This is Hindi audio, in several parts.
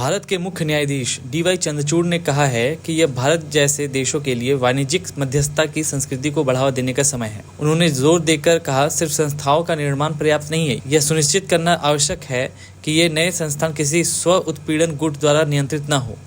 भारत के मुख्य न्यायाधीश डी.वाई. चंद्रचूड़ ने कहा है कि यह भारत जैसे देशों के लिए वाणिज्यिक मध्यस्थता की संस्कृति को बढ़ावा देने का समय है। उन्होंने जोर देकर कहा, सिर्फ संस्थाओं का निर्माण पर्याप्त नहीं है, यह सुनिश्चित करना आवश्यक है कि ये नए संस्थान किसी स्व उत्पीड़न गुट द्वारा नियंत्रित न हो।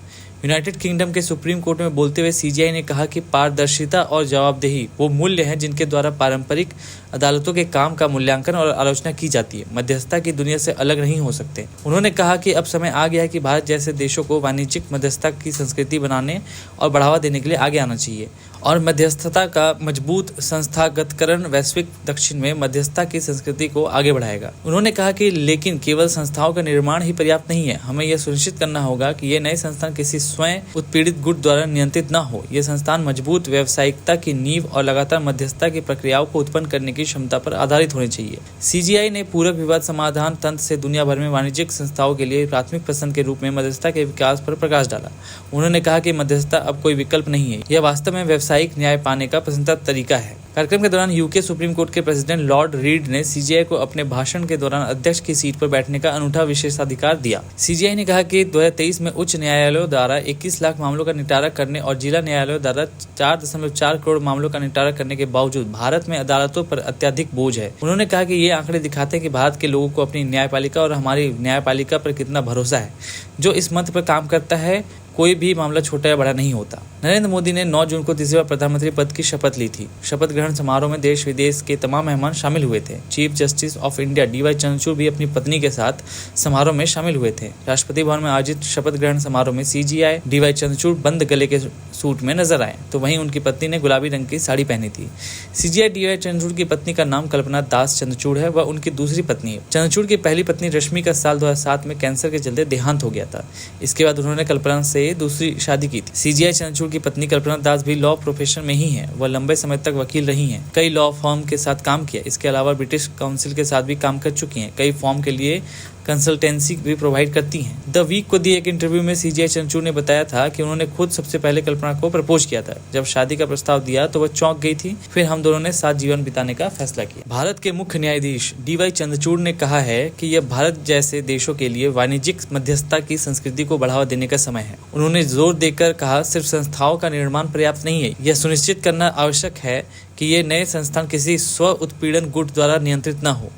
यूनाइटेड किंगडम के सुप्रीम कोर्ट में बोलते हुए सीजीआई ने कहा कि पारदर्शिता और जवाबदेही वो मूल्य हैं जिनके द्वारा पारंपरिक अदालतों के काम का मूल्यांकन और आलोचना की जाती है, मध्यस्थता की दुनिया से अलग नहीं हो सकते। उन्होंने कहा कि अब समय आ गया है कि भारत जैसे देशों को वाणिज्यिक मध्यस्थता की संस्कृति बनाने और बढ़ावा देने के लिए आगे आना चाहिए और मध्यस्थता का मजबूत संस्थागतकरण वैश्विक दक्षिण में मध्यस्थता की संस्कृति को आगे बढ़ाएगा। उन्होंने कहा कि लेकिन केवल संस्थाओं का निर्माण ही पर्याप्त नहीं है, हमें यह सुनिश्चित करना होगा कि ये नए संस्थान किसी स्वयं उत्पीड़ित गुट द्वारा नियंत्रित न हो। ये संस्थान मजबूत व्यावसायिकता की नींव और लगातार मध्यस्थता की प्रक्रियाओं को उत्पन्न करने की क्षमता पर आधारित होने चाहिए। सीजीआई ने पूरक विवाद समाधान तंत्र से दुनिया भर में वाणिज्यिक संस्थाओं के लिए प्राथमिक पसंद के रूप में मध्यस्थता के विकास पर प्रकाश डाला। उन्होंने कहा कि मध्यस्थता अब कोई विकल्प नहीं है, यह वास्तव में व्यावसायिक न्याय पाने का पसंदीदा तरीका है। कार्यक्रम के दौरान यूके सुप्रीम कोर्ट के प्रेसिडेंट लॉर्ड रीड ने सीजीआई को अपने भाषण के दौरान अध्यक्ष की सीट पर बैठने का अनूठा विशेषाधिकार दिया। सीजीआई ने कहा कि 2023 में उच्च न्यायालयों द्वारा 21 लाख मामलों का निपटारा करने और जिला न्यायालयों द्वारा 4.4 करोड़ मामलों का निपटारा करने के बावजूद भारत में अदालतों पर अत्यधिक बोझ है। उन्होंने कहा कि ये आंकड़े दिखाते हैं कि भारत के लोगों को अपनी न्यायपालिका और हमारी न्यायपालिका पर कितना भरोसा है। जो इस मंत्र पर काम करता है, कोई भी मामला छोटा या बड़ा नहीं होता। नरेंद्र मोदी ने 9 जून को तीसरी बार प्रधानमंत्री पद की शपथ ली थी। शपथ ग्रहण समारोह में देश विदेश के तमाम मेहमान शामिल हुए थे। Chief justice of India D.Y.. Chandrachud भी अपनी पत्नी के साथ समारोह में शामिल हुए थे। राष्ट्रपति भवन में आयोजित शपथ ग्रहण समारोह में सीजीआई डी.वाई. चंद्रचूड़ बंद गले के सूट में नजर आए, तो वहीं उनकी पत्नी ने गुलाबी रंग की साड़ी पहनी थी। CGI D.Y.. चंद्रचूड़ की पत्नी का नाम कल्पना दास चंद्रचूड़ है, वह उनकी दूसरी पत्नी है। चंद्रचूड़ की पहली पत्नी रश्मि का साल 2007 में कैंसर के चलते देहांत हो गया था। इसके बाद उन्होंने कल्पना से दूसरी शादी की थी। सीजीआई चंद्रचूड़ की पत्नी कल्पना दास भी लॉ प्रोफेशन में ही हैं। वह लंबे समय तक वकील रही हैं, कई लॉ फर्म के साथ काम किया। इसके अलावा ब्रिटिश काउंसिल के साथ भी काम कर चुकी हैं। कई फर्म के लिए कंसल्टेंसी भी प्रोवाइड करती हैं। द वीक को दिए एक इंटरव्यू में सीजीआई चंद्रचूड़ ने बताया था कि उन्होंने खुद सबसे पहले कल्पना को प्रपोज किया था। जब शादी का प्रस्ताव दिया तो वह चौंक गई थी। फिर हम दोनों ने साथ जीवन बिताने का फैसला किया। भारत के मुख्य न्यायाधीश डी.वाई. चंद्रचूड़ ने कहा है कि यह भारत जैसे देशों के लिए वाणिज्यिक मध्यस्थता की संस्कृति को बढ़ावा देने का समय है। उन्होंने जोर देकर कहा, सिर्फ संस्थाओं का निर्माण पर्याप्त नहीं है, यह सुनिश्चित करना आवश्यक है कि ये नए संस्थान किसी स्व उत्पीड़न गुट द्वारा नियंत्रित न हो।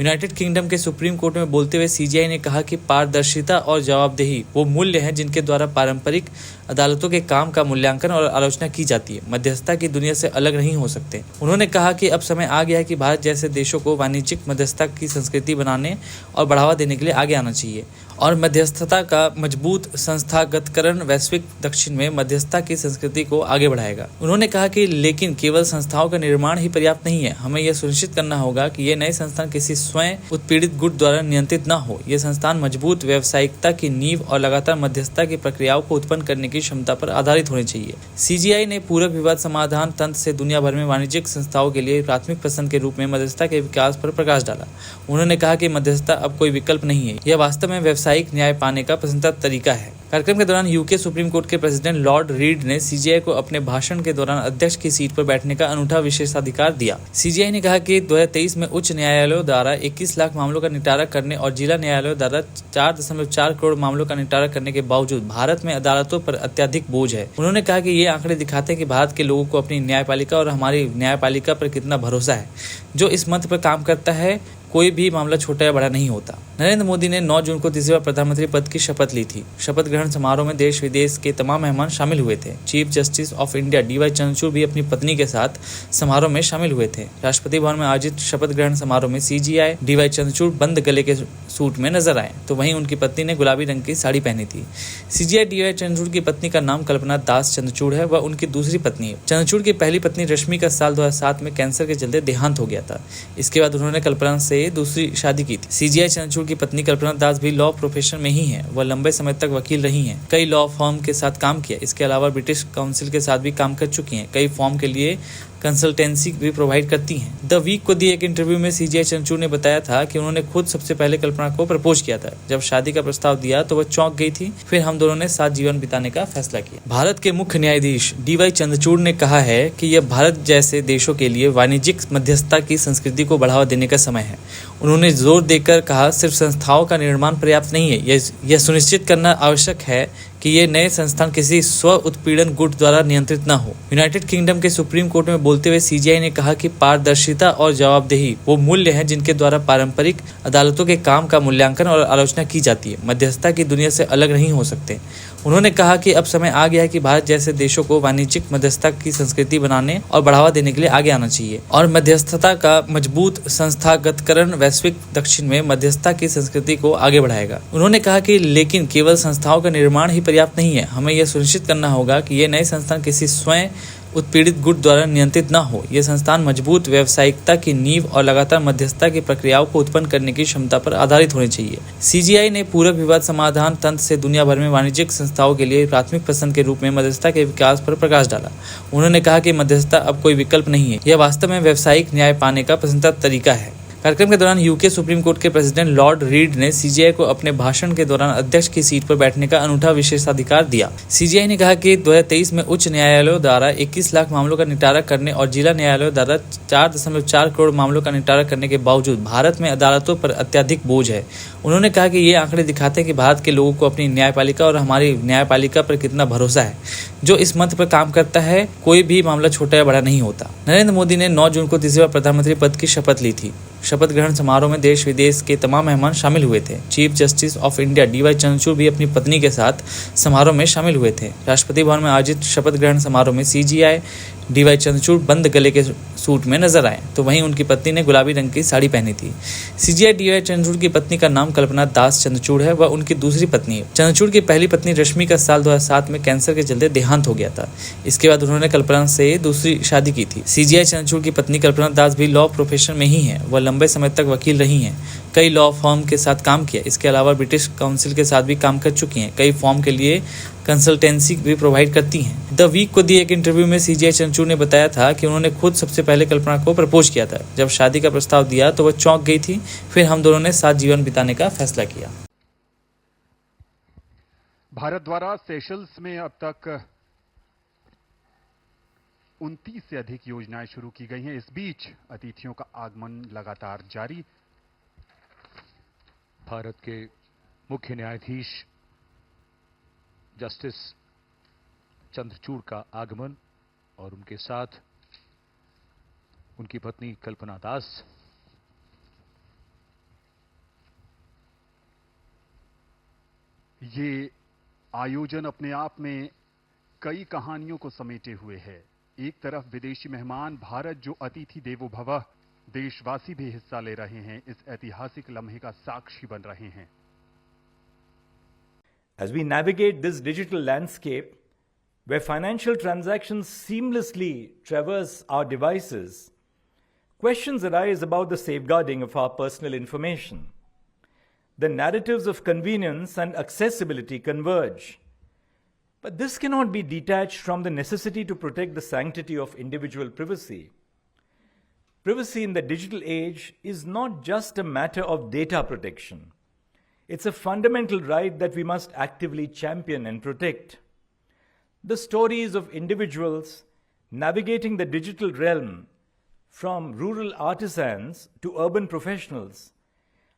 यूनाइटेड किंगडम के सुप्रीम कोर्ट में बोलते हुए सीजीआई ने कहा कि पारदर्शिता और जवाबदेही वो मूल्य हैं जिनके द्वारा पारंपरिक अदालतों के काम का मूल्यांकन और आलोचना की जाती है, मध्यस्थता की दुनिया से अलग नहीं हो सकते। उन्होंने कहा कि अब समय आ गया है कि भारत जैसे देशों को वाणिज्यिक मध्यस्थता की संस्कृति बनाने और बढ़ावा देने के लिए आगे आना चाहिए और मध्यस्थता का मजबूत संस्थागतकरण वैश्विक दक्षिण में मध्यस्थता की संस्कृति को आगे बढ़ाएगा। उन्होंने कहा कि लेकिन केवल संस्थाओं का निर्माण ही पर्याप्त नहीं है, हमें यह सुनिश्चित करना होगा कि ये नए संस्थान किसी स्वयं उत्पीड़ित गुट द्वारा नियंत्रित न हो। ये संस्थान मजबूत व्यावसायिकता की नींव और लगातार मध्यस्थता की प्रक्रियाओं को उत्पन्न करने की क्षमता पर आधारित होने चाहिए। सीजीआई ने पूरक विवाद समाधान तंत्र से दुनिया भर में वाणिज्यिक संस्थाओं के लिए प्राथमिक पसंद के रूप में मध्यस्थता के विकास पर प्रकाश डाला। उन्होंने कहा कि मध्यस्थता अब कोई विकल्प नहीं है, यह वास्तव में व्यावसायिक न्याय पाने का पसंदीदा तरीका है। कार्यक्रम के दौरान यूके सुप्रीम कोर्ट के प्रेसिडेंट लॉर्ड रीड ने सीजीआई को अपने भाषण के दौरान अध्यक्ष की सीट पर बैठने का अनूठा विशेषाधिकार दिया। सीजीआई ने कहा कि 2023 में उच्च न्यायालयों द्वारा 21 लाख मामलों का निपटारा करने और जिला न्यायालयों द्वारा 4.4 करोड़ मामलों का निपटारा करने के बावजूद भारत में अदालतों पर अत्यधिक बोझ है। उन्होंने कहा कि ये आंकड़े दिखाते हैं कि भारत के लोगों को अपनी न्यायपालिका और हमारी न्यायपालिका पर कितना भरोसा है। जो इस मंत्र पर काम करता है, कोई भी मामला छोटा या बड़ा नहीं होता। नरेंद्र मोदी ने 9 जून को तीसरी बार प्रधानमंत्री पद की शपथ ली थी। शपथ ग्रहण समारोह में देश विदेश के तमाम मेहमान शामिल हुए थे। Chief justice of India D.Y.. Chandrachud भी अपनी पत्नी के साथ समारोह में शामिल हुए थे। राष्ट्रपति भवन में आयोजित शपथ ग्रहण समारोह में सीजीआई डी.वाई. चंद्रचूड़ बंद गले के सूट में नजर आए, तो वहीं उनकी पत्नी ने गुलाबी रंग की साड़ी पहनी थी। CGI D.Y.. चंद्रचूड़ की पत्नी का नाम कल्पना दास चंद्रचूड़ है, वह उनकी दूसरी पत्नी है। चंद्रचूड़ की पहली पत्नी रश्मि का साल 2007 में कैंसर के चलते देहांत हो गया था। इसके बाद उन्होंने कल्पना से दूसरी शादी की थी। सीजीआई चंद्रचूड़ की पत्नी कल्पना दास भी लॉ प्रोफेशन में ही हैं। वह लंबे समय तक वकील रही हैं, कई लॉ फर्म के साथ काम किया। इसके अलावा ब्रिटिश काउंसिल के साथ भी काम कर चुकी हैं। कई फर्म के लिए कंसल्टेंसी भी प्रोवाइड करती हैं। द वीक को दिए एक इंटरव्यू में सीजीआई चंद्रचूड़ ने बताया था कि उन्होंने खुद सबसे पहले कल्पना को प्रपोज किया था। जब शादी का प्रस्ताव दिया तो वह चौंक गई थी। फिर हम दोनों ने साथ जीवन बिताने का फैसला किया। भारत के मुख्य न्यायाधीश डी.वाई. चंद्रचूड़ ने कहा है कि यह भारत जैसे देशों के लिए वाणिज्यिक मध्यस्थता की संस्कृति को बढ़ावा देने का समय है। उन्होंने जोर देकर कहा, सिर्फ संस्थाओं का निर्माण पर्याप्त नहीं है, यह सुनिश्चित करना आवश्यक है कि ये नए संस्थान किसी स्व उत्पीड़न गुट द्वारा नियंत्रित न हो। यूनाइटेड किंगडम के सुप्रीम कोर्ट में बोलते हुए सीजीआई ने कहा कि पारदर्शिता और जवाबदेही वो मूल्य हैं जिनके द्वारा पारंपरिक अदालतों के काम का मूल्यांकन और आलोचना की जाती है, मध्यस्थता की दुनिया से अलग नहीं हो सकते। उन्होंने कहा कि अब समय आ गया है कि भारत जैसे देशों को वाणिज्यिक मध्यस्थता की संस्कृति बनाने और बढ़ावा देने के लिए आगे आना चाहिए और मध्यस्थता का मजबूत संस्थागतकरण वैश्विक दक्षिण में मध्यस्थता की संस्कृति को आगे बढ़ाएगा। उन्होंने कहा कि लेकिन केवल संस्थाओं का निर्माण ही पर्याप्त नहीं है, हमें यह सुनिश्चित करना होगा कि ये नए संस्थान किसी स्वयं उत्पीड़ित गुट द्वारा नियंत्रित न हो। ये संस्थान मजबूत व्यावसायिकता की नींव और लगातार मध्यस्थता की प्रक्रियाओं को उत्पन्न करने की क्षमता पर आधारित होने चाहिए। सीजीआई ने पूरक विवाद समाधान तंत्र से दुनिया भर में वाणिज्यिक संस्थाओं के लिए प्राथमिक पसंद के रूप में मध्यस्थता के विकास पर प्रकाश डाला। उन्होंने कहा कि मध्यस्थता अब कोई विकल्प नहीं है, यह वास्तव में व्यावसायिक न्याय पाने का पसंदीदा तरीका है। कार्यक्रम के दौरान यूके सुप्रीम कोर्ट के प्रेसिडेंट लॉर्ड रीड ने सीजीआई को अपने भाषण के दौरान अध्यक्ष की सीट पर बैठने का अनूठा विशेषाधिकार दिया। सीजीआई ने कहा कि 2023 में उच्च न्यायालयों द्वारा 21 लाख मामलों का निपटारा करने और जिला न्यायालयों द्वारा 4.4 करोड़ मामलों का निपटारा करने के बावजूद भारत में अदालतों पर अत्यधिक बोझ है। उन्होंने कहा कि ये आंकड़े दिखाते हैं कि भारत के लोगों को अपनी न्यायपालिका और हमारी न्यायपालिका पर कितना भरोसा है। जो इस मंत्र पर काम करता है, कोई भी मामला छोटा या बड़ा नहीं होता। नरेंद्र मोदी ने 9 जून को तीसरी बार प्रधानमंत्री पद की शपथ ली थी। शपथ ग्रहण समारोह में देश विदेश के तमाम मेहमान शामिल हुए थे। Chief justice of India DY Chandrachud भी अपनी पत्नी के साथ समारोह में शामिल हुए थे। राष्ट्रपति भवन में आयोजित शपथ ग्रहण समारोह में सीजीआई डीवाई चंद्रचूड़ बंद गले के सूट में नजर आए, तो वहीं उनकी पत्नी ने गुलाबी रंग की साड़ी पहनी थी। सीजीआई डीवाई चंद्रचूड़ की पत्नी का नाम कल्पना दास चंद्रचूड़ है, वह उनकी दूसरी पत्नी है। चंद्रचूड़ की पहली पत्नी रश्मि का साल 2007 में कैंसर के चलते देहांत हो गया था। इसके बाद उन्होंने कल्पना से दूसरी शादी की थी। सीजीआई चंद्रचूड़ की पत्नी कल्पना दास भी लॉ प्रोफेशन में ही है। वह लंबे समय तक वकील रही हैं, कई लॉ फर्म के साथ काम किया। इसके अलावा ब्रिटिश काउंसिल के साथ भी काम कर चुकी हैं। कई फर्म के लिए कंसल्टेंसी भी प्रोवाइड करती हैं। द वीक को दिए एक इंटरव्यू में सीजीआई चंद्रचूड़ ने बताया था कि उन्होंने खुद सबसे पहले कल्पना को प्रपोज किया था। जब शादी का प्रस्ताव दिया तो वह चौंक गई थी। फिर हम दोनों ने साथ जीवन बिताने का फैसला किया। भारत द्वारा सेशल्स में अब तक 29 से अधिक योजनाएं शुरू की गई हैं। इस बीच अतिथियों का आगमन लगातार जारी। भारत के मुख्य न्यायाधीश जस्टिस चंद्रचूड़ का आगमन और उनके साथ उनकी पत्नी कल्पना दास। ये आयोजन अपने आप में कई कहानियों को समेटे हुए है। एक तरफ विदेशी मेहमान भारत जो अतिथि देवो भवः, देशवासी भी हिस्सा ले रहे हैं, इस ऐतिहासिक लम्हे का साक्षी बन रहे हैं। As we navigate this digital landscape, where financial transactions seamlessly traverse our devices, questions arise about the safeguarding of our personal information. The narratives of convenience and accessibility converge. But this cannot be detached from the necessity to protect the sanctity of individual privacy. Privacy in the digital age is not just a matter of data protection. It's a fundamental right that we must actively champion and protect. The stories of individuals navigating the digital realm, from rural artisans to urban professionals,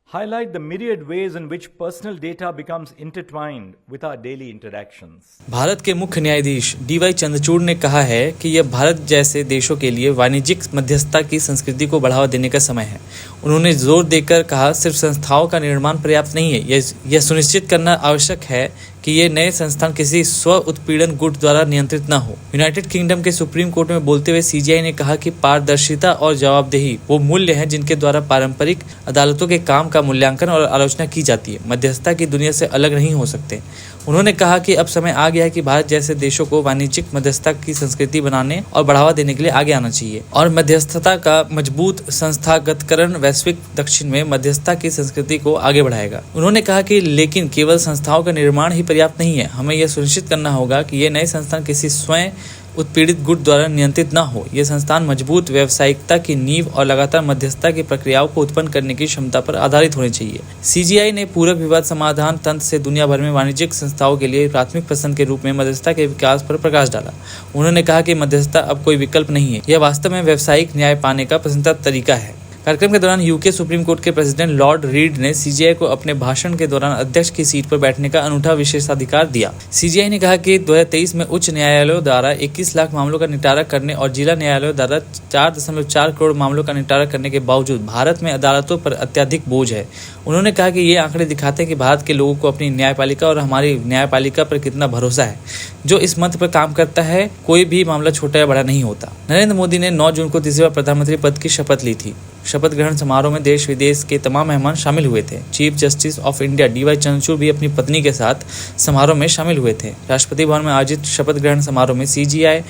highlight the myriad ways in which personal data becomes intertwined with our daily interactions. Bharat के मुख्य न्यायाधीश डीवाई चंद्रचूड़ ने कहा है कि यह भारत जैसे देशों के लिए वाणिज्यिक मध्यस्थता की संस्कृति को बढ़ावा देने का समय है। उन्होंने जोर देकर कहा, सिर्फ संस्थाओं का निर्माण पर्याप्त नहीं है, यह सुनिश्चित करना आवश्यक है कि ये नए संस्थान किसी स्व उत्पीड़न गुट द्वारा नियंत्रित न हो। यूनाइटेड किंगडम के सुप्रीम कोर्ट में बोलते हुए सीजीआई ने कहा कि पारदर्शिता और जवाबदेही वो मूल्य हैं जिनके द्वारा पारंपरिक अदालतों के काम का मूल्यांकन और आलोचना की जाती है, मध्यस्थता की दुनिया से अलग नहीं हो सकते। उन्होंने कहा कि अब समय आ गया है कि भारत जैसे देशों को वाणिज्यिक मध्यस्थता की संस्कृति बनाने और बढ़ावा देने के लिए आगे आना चाहिए और मध्यस्थता का मजबूत संस्थागतकरण वैश्विक दक्षिण में मध्यस्थता की संस्कृति को आगे बढ़ाएगा। उन्होंने कहा कि लेकिन केवल संस्थाओं का निर्माण ही पर्याप्त नहीं है, हमें यह सुनिश्चित करना होगा कि ये नए संस्थान किसी स्वयं उत्पीड़ित गुट द्वारा नियंत्रित न हो। ये संस्थान मजबूत व्यावसायिकता की नींव और लगातार मध्यस्थता की प्रक्रियाओं को उत्पन्न करने की क्षमता पर आधारित होने चाहिए। सीजीआई ने पूरक विवाद समाधान तंत्र से दुनिया भर में वाणिज्यिक संस्थाओं के लिए प्राथमिक पसंद के रूप में मध्यस्थता के विकास पर प्रकाश डाला। उन्होंने कहा कि मध्यस्थता अब कोई विकल्प नहीं है, यह वास्तव में व्यावसायिक न्याय पाने का पसंदीदा तरीका है। कार्यक्रम के दौरान यूके सुप्रीम कोर्ट के प्रेसिडेंट लॉर्ड रीड ने सीजीआई को अपने भाषण के दौरान अध्यक्ष की सीट पर बैठने का अनूठा विशेषाधिकार दिया। सीजीआई ने कहा कि 2023 में उच्च न्यायालयों द्वारा 21 लाख मामलों का निपटारा करने और जिला न्यायालयों द्वारा 4.4 करोड़ मामलों का निपटारा करने के बावजूद भारत में अदालतों पर अत्यधिक बोझ है। उन्होंने कहा कि ये आंकड़े दिखाते हैं कि भारत के लोगों को अपनी न्यायपालिका और हमारी न्यायपालिका पर कितना भरोसा है। जो इस मंत्र पर काम करता है, कोई भी मामला छोटा या बड़ा नहीं होता। नरेंद्र मोदी ने 9 जून को तीसरी बार प्रधानमंत्री पद की शपथ ली थी। शपथ ग्रहण समारोह में देश विदेश के तमाम मेहमान शामिल हुए थे। Chief justice of India DY Chandrachud भी अपनी पत्नी के साथ समारोह में शामिल हुए थे। राष्ट्रपति भवन में आयोजित शपथ ग्रहण समारोह में सीजीआई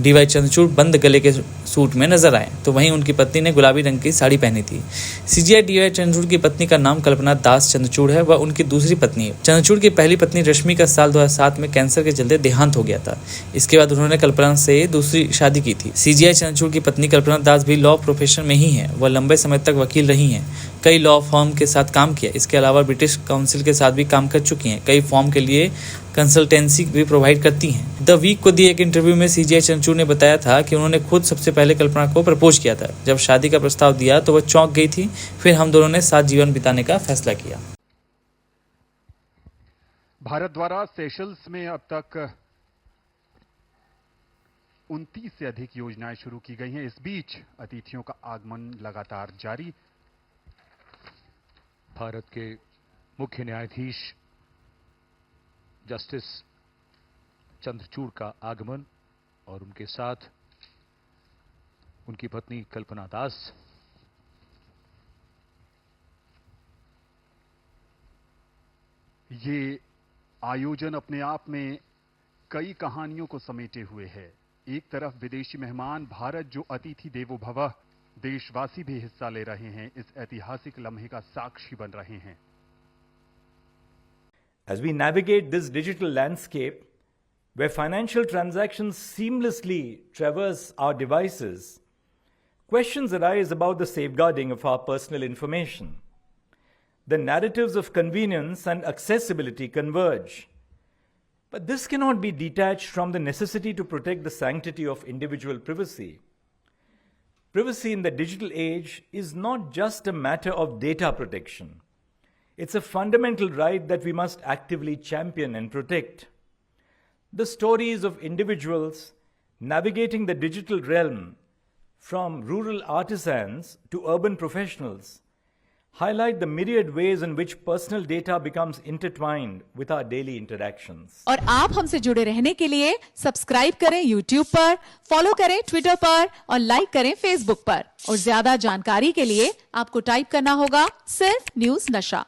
डीवाई चंद्रचूड़ बंद गले के सूट में नजर आए, तो वहीं उनकी पत्नी ने गुलाबी रंग की साड़ी पहनी थी। सीजीआई डीवाई चंद्रचूड़ की पत्नी का नाम कल्पना दास चंद्रचूड़ है। वह उनकी दूसरी पत्नी है। चंद्रचूड़ की पहली पत्नी रश्मि का साल 2007 में कैंसर के चलते देहांत हो गया था। इसके बाद उन्होंने कल्पना से दूसरी शादी की थी। सीजीआई चंद्रचूड़ की पत्नी कल्पना दास भी लॉ प्रोफेशन में ही है। वह लंबे समय तक वकील रही हैं। कई लॉ फर्म के साथ काम किया। इसके अलावा ब्रिटिश काउंसिल के साथ भी काम कर चुकी हैं। कई फर्म के लिए कंसल्टेंसी भी प्रोवाइड करती हैं। द वीक को दिए एक इंटरव्यू में सीजीआई चंद्रचूड़ ने बताया था कि उन्होंने खुद सबसे पहले कल्पना को प्रपोज किया था। जब शादी का प्रस्ताव दिया तो वह चौंक गई थी। फिर हम दोनों ने साथ जीवन बिताने का फैसला किया। भारत द्वारा सेशल्स में अब तक 29 से अधिक योजनाएं शुरू की गई हैं। इस बीच अतिथियों का आगमन लगातार जारी। भारत के मुख्य न्यायाधीश जस्टिस चंद्रचूड़ का आगमन और उनके साथ उनकी पत्नी कल्पना दास। ये आयोजन अपने आप में कई कहानियों को समेटे हुए है। एक तरफ विदेशी मेहमान भारत जो अतिथि देवो भवः, देशवासी भी हिस्सा ले रहे हैं। इस ऐतिहासिक लम्हे का साक्षी बन रहे हैं। As we navigate this digital landscape, where financial transactions seamlessly traverse our devices, questions arise about the safeguarding of our personal information. The narratives of convenience and accessibility converge. But this cannot be detached from the necessity to protect the sanctity of individual privacy. Privacy in the digital age is not just a matter of data protection. It's a fundamental right that we must actively champion and protect. The stories of individuals navigating the digital realm, from rural artisans to urban professionals, highlight the myriad ways in which personal data becomes intertwined with our daily interactions. और आप हमसे जुड़े रहने के लिए सब्सक्राइब करें YouTube पर, फॉलो करें Twitter पर और लाइक करें Facebook पर। और ज्यादा जानकारी के लिए आपको टाइप करना होगा सिर्फ न्यूज नशा।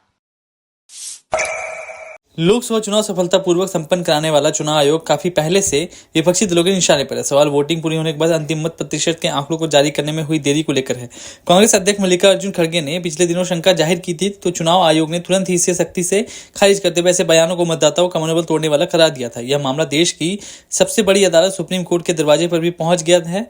लोकसभा चुनाव सफलतापूर्वक संपन्न कराने वाला चुनाव आयोग काफी पहले से विपक्षी दलों के निशाने पर है। सवाल वोटिंग पूरी होने के बाद अंतिम मत प्रतिशत के आंकड़ों को जारी करने में हुई देरी को लेकर है। कांग्रेस अध्यक्ष मल्लिकार्जुन खड़गे ने पिछले दिनों शंका जाहिर की थी, तो चुनाव आयोग ने तुरंत ही इसे सख्ती से खारिज करते हुए ऐसे बयानों को मतदाताओं का मनोबल तोड़ने वाला करार दिया था। यह मामला देश की सबसे बड़ी अदालत सुप्रीम कोर्ट के दरवाजे पर भी पहुंच गया है।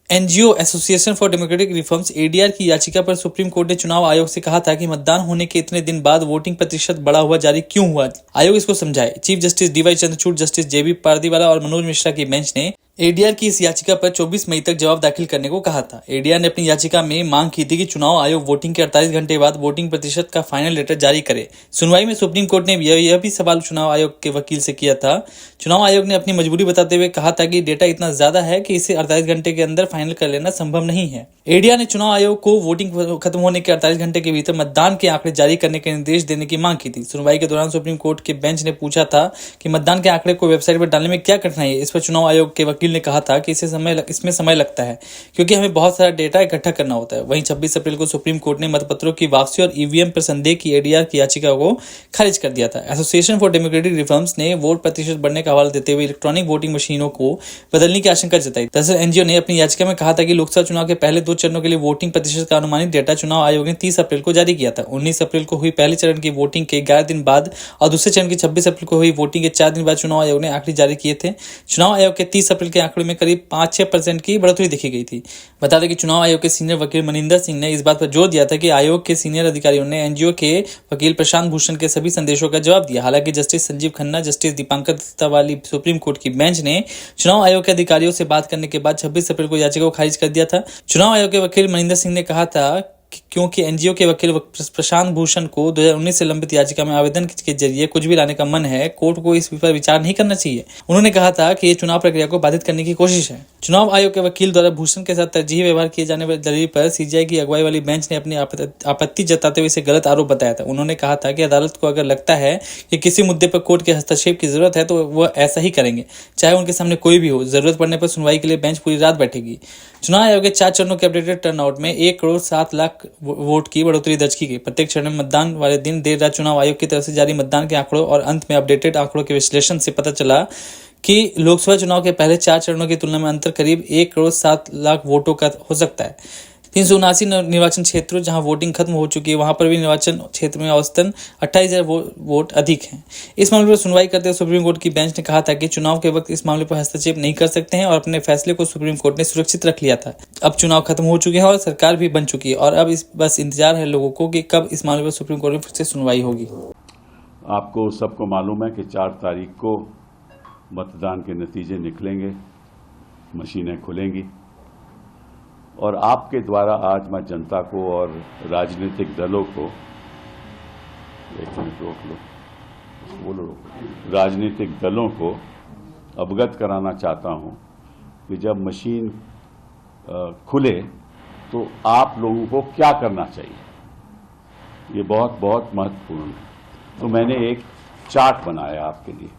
NGO association for democratic reforms ADR की याचिका पर सुप्रीम कोर्ट ने चुनाव आयोग से कहा था कि मतदान होने के इतने दिन बाद वोटिंग प्रतिशत बढ़ा हुआ जारी क्यों हुआ, आयोग इसको समझाए। Chief justice DY Chandrachud, justice JB Pardiwala और मनोज मिश्रा की बेंच ने एडीआर की इस याचिका पर 24 मई तक जवाब दाखिल करने को कहा था। एडीआर ने अपनी याचिका में मांग की थी कि चुनाव आयोग वोटिंग के 48 घंटे बाद वोटिंग प्रतिशत का फाइनल लेटर जारी करे। सुनवाई में सुप्रीम कोर्ट ने यह भी सवाल चुनाव आयोग के वकील से किया था। चुनाव आयोग ने अपनी मजबूरी बताते हुए कहा था कि डेटा इतना ज्यादा है कि इसे 48 घंटे के अंदर फाइनल कर लेना संभव नहीं है। एडीआर ने चुनाव आयोग को वोटिंग खत्म होने के 48 घंटे के भीतर मतदान के आंकड़े जारी करने के निर्देश देने की मांग की थी। सुनवाई के दौरान सुप्रीम कोर्ट के बेंच ने पूछा था कि मतदान के आंकड़े को वेबसाइट पर डालने में क्या कठिनाई है। इस पर चुनाव आयोग के वकील ने कहा था कि इसमें समय लगता है क्योंकि हमें बहुत सारा डेटा इकट्ठा करना होता है। वहीं 26 अप्रैल को सुप्रीम कोर्ट ने मतपत्रों की वापसी और ईवीएम पर संदेह की एडीआर की याचिका को खारिज कर दिया था। एसोसिएशन फॉर डेमोक्रेटिक रिफॉर्म्स ने वोट प्रतिशत बढ़ने का हवाला देते हुए इलेक्ट्रॉनिक वोटिंग मशीनों को बदलने की आशंका जताई। दरअसल एनजीओ ने अपनी याचिका में कहा था कि लोकसभा चुनाव के पहले 2 चरणों के लिए वोटिंग प्रतिशत का अनुमानित डेटा चुनाव आयोग ने 30 अप्रैल को जारी किया था। 19 अप्रैल को हुई पहले चरण की वोटिंग के 11 दिन बाद और दूसरे चरण की 26 अप्रैल को हुई वोटिंग के 4 दिन बाद चुनाव आयोग ने आंकड़े जारी किए थे। चुनाव आयोग के 30 अप्रैल के आंकड़े में करीब 5-6% की बढ़ोतरी देखी गई थी। बता दें कि चुनाव आयोग के सीनियर वकील मनिंदर सिंह ने इस बात पर जोर दिया था कि आयोग के सीनियर अधिकारियों ने एनजीओ के वकील प्रशांत भूषण के सभी संदेशों का जवाब दिया। हालांकि जस्टिस संजीव खन्ना, जस्टिस दीपांकर दत्ता वाली सुप्रीम कोर्ट की बेंच ने चुनाव आयोग के अधिकारियों से बात करने के बाद 26 अप्रैल को याचिका को खारिज कर दिया था। चुनाव आयोग के वकील मनिंदर सिंह ने कहा था क्योंकि एनजीओ के वकील प्रशांत भूषण को 2019 से लंबित याचिका में आवेदन के जरिए कुछ भी लाने का मन है, कोर्ट को इस पर विचार नहीं करना चाहिए। उन्होंने कहा था कि ये चुनाव प्रक्रिया को बाधित करने की कोशिश है। चुनाव आयोग के वकील द्वारा भूषण के साथ तरजीही व्यवहार किए जाने वाली दलील पर सीजीआई की अगुवाई वाली बेंच ने अपनी आपत्ति जताते हुए इसे गलत आरोप बताया था। उन्होंने कहा था कि अदालत को अगर लगता है कि किसी मुद्दे पर कोर्ट के हस्तक्षेप की जरूरत है तो वह ऐसा ही करेंगे, चाहे उनके सामने कोई भी हो। जरूरत पड़ने पर सुनवाई के लिए बेंच पूरी रात बैठेगी। चुनाव आयोग के 4 चरणों के अपडेटेड टर्नआउट में 1,07,00,000 वोट की बढ़ोतरी दर्ज की गई। प्रत्येक चरण में मतदान वाले दिन देर रात चुनाव आयोग की तरफ से जारी मतदान के आंकड़ों और अंत में अपडेटेड आंकड़ों के विश्लेषण से पता चला कि लोकसभा चुनाव के पहले 4 चरणों की तुलना में अंतर करीब 1,07,00,000 वोटों का हो सकता है। 379 निर्वाचन क्षेत्रों जहां वोटिंग खत्म हो चुकी है, वहां पर भी निर्वाचन क्षेत्र में औसतन 28,000 वोट अधिक हैं। इस मामले पर सुनवाई करते हुए सुप्रीम कोर्ट की बेंच ने कहा था कि चुनाव के वक्त इस मामले पर हस्तक्षेप नहीं कर सकते हैं और अपने फैसले को सुप्रीम कोर्ट ने सुरक्षित रख लिया था। अब चुनाव खत्म हो चुके हैं और सरकार भी बन चुकी है और अब बस इंतजार है लोगों को कि कब इस मामले पर सुप्रीम कोर्ट में फिर से सुनवाई होगी। आपको सबको मालूम है कि 4 तारीख को मतदान के नतीजे निकलेंगे, मशीनें खुलेंगी और आपके द्वारा आज मैं जनता को और राजनीतिक दलों को, एक मिनट रोक लो, बोलो रोको, राजनीतिक दलों को अवगत कराना चाहता हूं कि जब मशीन खुले तो आप लोगों को क्या करना चाहिए। ये बहुत बहुत महत्वपूर्ण है। तो मैंने एक चार्ट बनाया आपके लिए,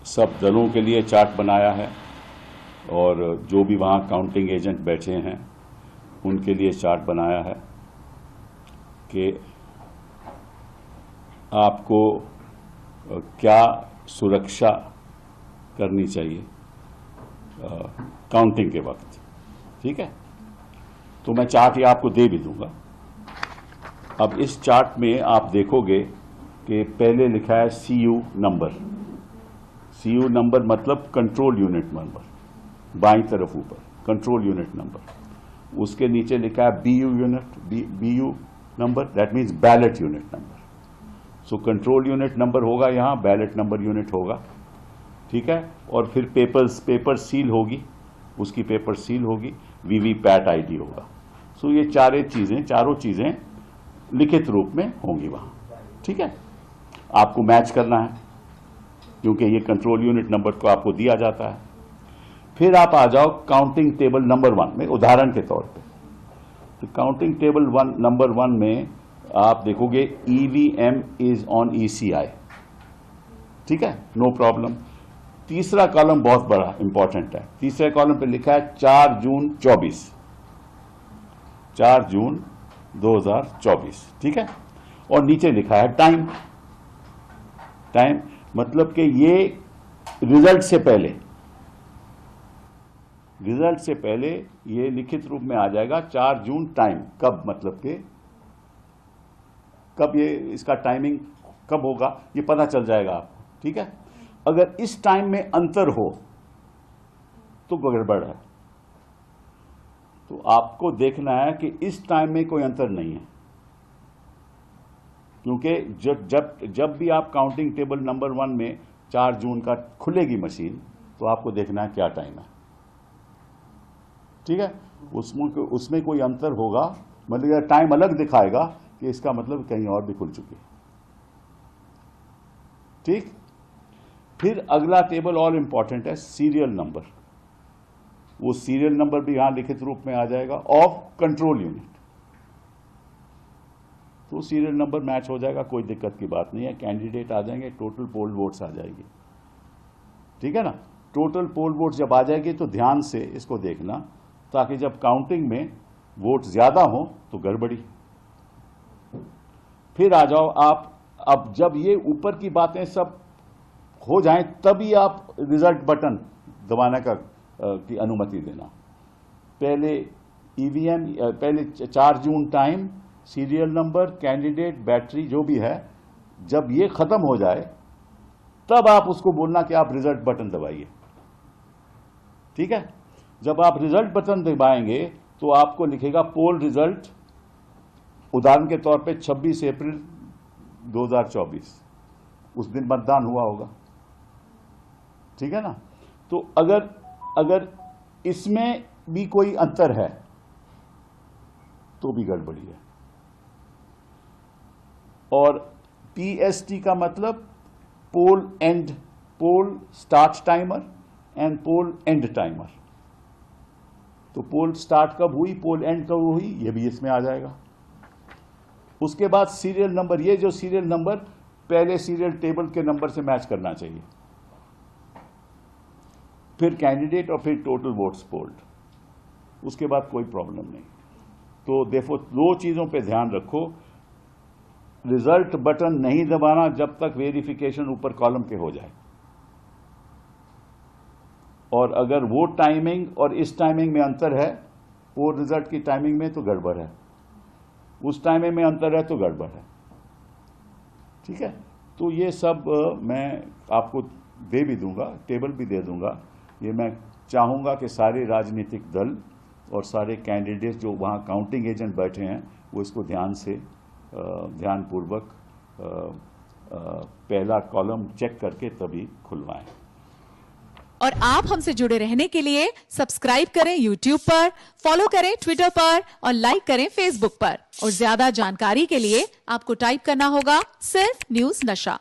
सब दलों के लिए चार्ट बनाया है और जो भी वहाँ काउंटिंग एजेंट बैठे हैं उनके लिए चार्ट बनाया है कि आपको क्या सुरक्षा करनी चाहिए काउंटिंग के वक्त। ठीक है, तो मैं चार्ट ये आपको दे भी दूंगा। अब इस चार्ट में आप देखोगे कि पहले लिखा है CU नंबर। CU नंबर मतलब कंट्रोल यूनिट नंबर, बाईं तरफ ऊपर कंट्रोल यूनिट नंबर। उसके नीचे लिखा है BU number, that means ballot unit number. So control unit number होगा यहाँ, बैलेट नंबर यूनिट होगा। ठीक है, और फिर पेपर सील होगी, उसकी पेपर सील होगी, VVPAT ID होगा। सो ये चारों चीजें लिखित रूप में होंगी वहां। ठीक है, आपको मैच करना है क्योंकि ये कंट्रोल यूनिट नंबर को आपको दिया जाता है। फिर आप आ जाओ काउंटिंग टेबल नंबर 1 में, उदाहरण के तौर पे। तो काउंटिंग टेबल नंबर 1 में आप देखोगे EVM इज ऑन ECI। ठीक है, नो प्रॉब्लम। तीसरा कॉलम बहुत बड़ा इंपॉर्टेंट है। तीसरे कॉलम पे लिखा है 4 जून 24, 4 जून 2024। ठीक है, और नीचे लिखा है टाइम मतलब कि ये रिजल्ट से पहले ये लिखित रूप में आ जाएगा 4 जून टाइम। कब मतलब कि कब ये इसका टाइमिंग कब होगा ये पता चल जाएगा आपको। ठीक है, अगर इस टाइम में अंतर हो तो गड़बड़ है। तो आपको देखना है कि इस टाइम में कोई अंतर नहीं है, क्योंकि जब भी आप काउंटिंग टेबल नंबर 1 में 4 जून का खुलेगी मशीन तो आपको देखना है क्या टाइम है। ठीक है, उसमें कोई अंतर होगा, मतलब टाइम अलग दिखाएगा कि इसका मतलब कहीं और भी खुल चुकी है। ठीक, फिर अगला टेबल और इंपॉर्टेंट है सीरियल नंबर। वो सीरियल नंबर भी यहां लिखित रूप में आ जाएगा ऑफ कंट्रोल यूनिट। तो सीरियल नंबर मैच हो जाएगा, कोई दिक्कत की बात नहीं है। कैंडिडेट आ जाएंगे, टोटल पोल वोट्स आ जाएगी। ठीक है ना, टोटल पोल वोट्स जब आ जाएगी तो ध्यान से इसको देखना, ताकि जब काउंटिंग में वोट ज्यादा हो तो गड़बड़ी। फिर आ जाओ आप, अब जब ये ऊपर की बातें सब हो जाएं तभी आप रिजल्ट बटन दबाने की अनुमति देना। पहले EVM, पहले 4 जून time, serial number, candidate, battery जो भी है, जब ये खत्म हो जाए तब आप उसको बोलना कि आप रिजल्ट बटन दबाइए। ठीक है, जब आप रिजल्ट बटन दबाएंगे तो आपको लिखेगा पोल रिजल्ट, उदाहरण के तौर पे 26 अप्रैल 2024, उस दिन मतदान हुआ होगा। ठीक है ना, तो अगर इसमें भी कोई अंतर है तो भी गड़बड़ी है। और PST का मतलब poll start timer and poll end timer. तो पोल स्टार्ट कब हुई, पोल एंड कब हुई, ये भी इसमें आ जाएगा। उसके बाद सीरियल नंबर, ये जो सीरियल नंबर पहले सीरियल टेबल के नंबर से मैच करना चाहिए, फिर कैंडिडेट और फिर टोटल वोट्स पोल्ड, उसके बाद कोई प्रॉब्लम नहीं। तो देखो, दो चीजों पे ध्यान रखो, रिजल्ट बटन नहीं दबाना जब तक वेरिफिकेशन ऊपर कॉलम के हो जाए, और अगर वो टाइमिंग और इस टाइमिंग में अंतर है, वो रिजल्ट की टाइमिंग में तो गड़बड़ है, उस टाइमिंग में अंतर है तो गड़बड़ है। ठीक है, तो ये सब मैं आपको दे भी दूंगा, टेबल भी दे दूंगा। ये मैं चाहूंगा कि सारे राजनीतिक दल और सारे कैंडिडेट जो वहाँ काउंटिंग एजेंट बैठे हैं वो इसको ध्यानपूर्वक पहला कॉलम चेक करके तभी खुलवाएं। और आप हमसे जुड़े रहने के लिए सब्सक्राइब करें YouTube पर, फॉलो करें Twitter पर और लाइक करें Facebook पर। और ज्यादा जानकारी के लिए आपको टाइप करना होगा सिर्फ न्यूज़ नशा।